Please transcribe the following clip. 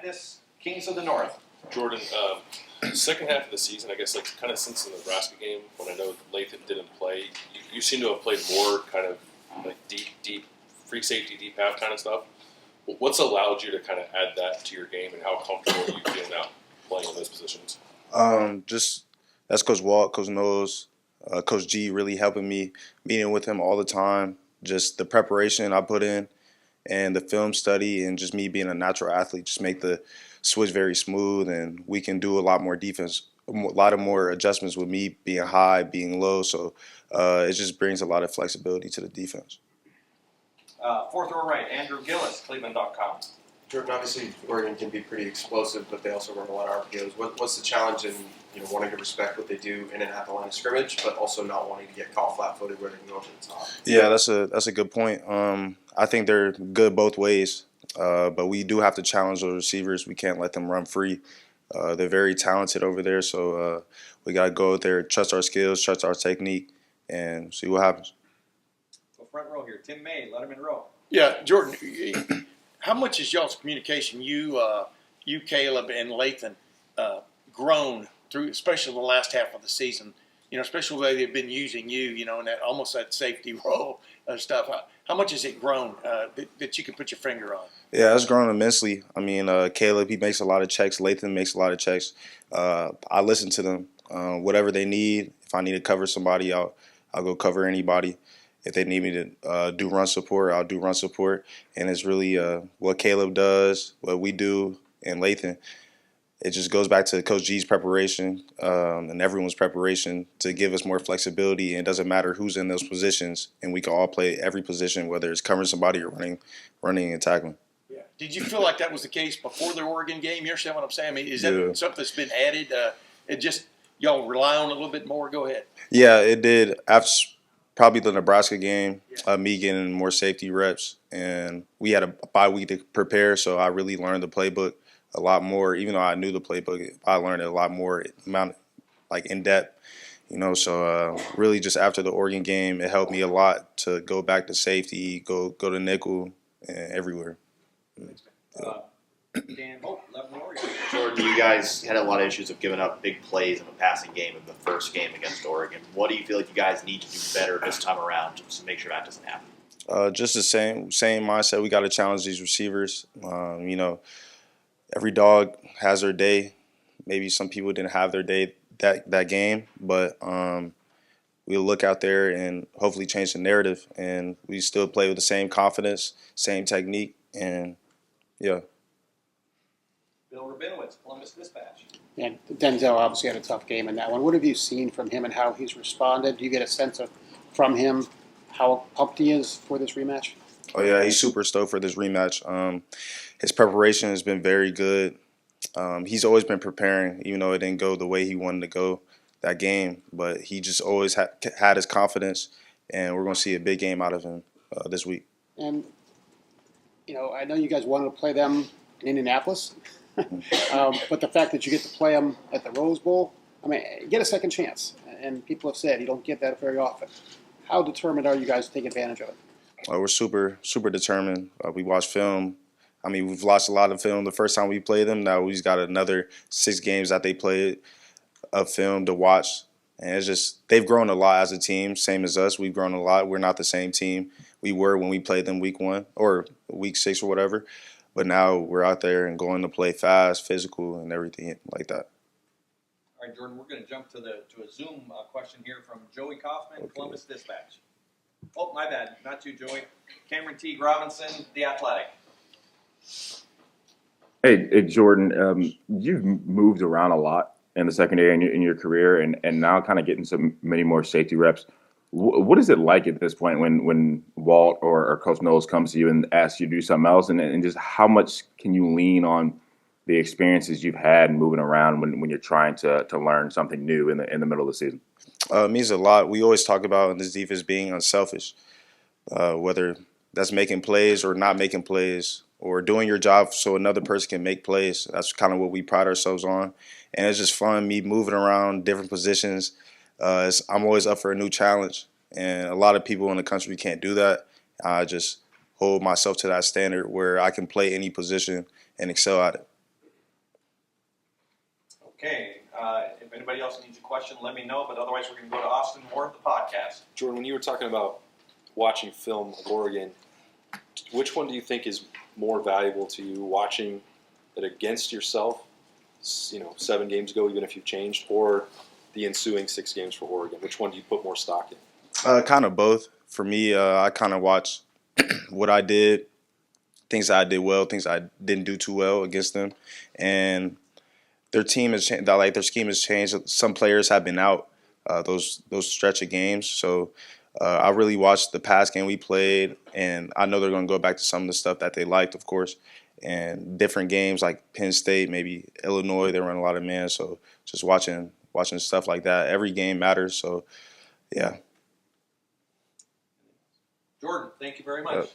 Madness, Kings of the North. Jordan, second half of the season, I guess, like kind of since the Nebraska game, when I know Lathan didn't play, you seem to have played more kind of like deep, free safety, deep half kind of stuff. What's allowed you to kind of add that to your game, and how comfortable are you feel now playing in those positions? Just that's Coach Walt, Coach Knowles, Coach G really helping me, meeting with him all the time. Just the preparation I put in and the film study and just me being a natural athlete just make the switch very smooth, and we can do a lot more defense, a lot of more adjustments with me being high, being low. So it just brings a lot of flexibility to the defense. Fourth row right, Andrew Gillis, Cleveland.com. Jordan, obviously Oregon can be pretty explosive, but they also run a lot of RPOs. What's the challenge in wanting to respect what they do in and at the line of scrimmage, but also not wanting to get caught flat-footed where they can go over the top? Yeah, that's a good point. I think they're good both ways, but we do have to challenge those receivers. We can't let them run free. They're very talented over there, so we got to go out there, trust our skills, trust our technique, and see what happens. So front row here, Tim May, Letterman Row. Yeah, Jordan, how much is y'all's communication, you Caleb, and Lathan, grown through, especially the last half of the season? Especially the way they've been using you, in that almost that safety role and stuff. How much has it grown that you can put your finger on? Yeah, it's grown immensely. I mean, Caleb, he makes a lot of checks. Lathan makes a lot of checks. I listen to them. Whatever they need. If I need to cover somebody, I'll go cover anybody. If they need me to do run support, I'll do run support. And it's really what Caleb does, what we do, and Lathan. It just goes back to Coach G's preparation and everyone's preparation to give us more flexibility. And it doesn't matter who's in those positions, and we can all play every position, whether it's covering somebody or running and tackling. Yeah. Did you feel like that was the case before the Oregon game? You understand what I'm saying? I mean, is that something that's been added? It just y'all rely on a little bit more? Go ahead. Yeah, it did. After probably the Nebraska game, me getting more safety reps, and we had a bye week to prepare, so I really learned the playbook a lot more. Even though I knew the playbook, I learned it a lot more, in depth. So really just after the Oregon game, it helped me a lot to go back to safety, go to nickel, and everywhere. Dan Hope, Lebanon, Oregon. Jordan, you guys had a lot of issues of giving up big plays in the passing game in the first game against Oregon. What do you feel like you guys need to do better this time around to make sure that doesn't happen? Just the same mindset. We got to challenge these receivers. Every dog has their day. Maybe some people didn't have their day that game, but we'll look out there and hopefully change the narrative. And we still play with the same confidence, same technique, and yeah. Bill Rabinowitz, Columbus Dispatch. And Denzel obviously had a tough game in that one. What have you seen from him and how he's responded? Do you get a sense from him how pumped he is for this rematch? Oh, yeah, he's super stoked for this rematch. His preparation has been very good. He's always been preparing, even though it didn't go the way he wanted to go that game. But he just always had his confidence, and we're going to see a big game out of him this week. And, I know you guys wanted to play them in Indianapolis, but the fact that you get to play them at the Rose Bowl, you get a second chance. And people have said you don't get that very often. How determined are you guys to take advantage of it? We're super, super determined. We watch film. We've watched a lot of film the first time we played them. Now we've got another 6 games that they played of film to watch. And it's just they've grown a lot as a team, same as us. We've grown a lot. We're not the same team we were when we played them week 1 or week 6 or whatever. But now we're out there and going to play fast, physical, and everything like that. All right, Jordan, we're going to jump to a Zoom question here from Joey Kaufman, Columbus Dispatch. Oh, my bad. Not you, Joey. Cameron Teague Robinson, The Athletic. Hey, Jordan, you've moved around a lot in the secondary in your career and now kind of getting many more safety reps. What is it like at this point when Walt or Coach Knowles comes to you and asks you to do something else, and just how much can you lean on the experiences you've had moving around when you're trying to learn something new in the middle of the season? It means a lot. We always talk about in this defense being unselfish, whether that's making plays or not making plays or doing your job so another person can make plays. That's kind of what we pride ourselves on. And it's just fun, me moving around different positions. I'm always up for a new challenge, and a lot of people in the country can't do that. I just hold myself to that standard where I can play any position and excel at it. Okay, if anybody else needs a question, let me know. But otherwise, we're going to go to Austin Moore, the podcast. Jordan, when you were talking about watching film of Oregon, which one do you think is more valuable to you, watching it against yourself, 7 games ago, even if you've changed, or the ensuing 6 games for Oregon? Which one do you put more stock in? Kind of both. For me, I kind of watch what I did, things that I did well, things I didn't do too well against them, and their team has changed. Like their scheme has changed. Some players have been out those stretch of games, so I really watched the past game we played, and I know they're going to go back to some of the stuff that they liked, of course, and different games like Penn State, maybe Illinois. They run a lot of man, so just watching stuff like that. Every game matters, so yeah. Jordan, thank you very much. Thank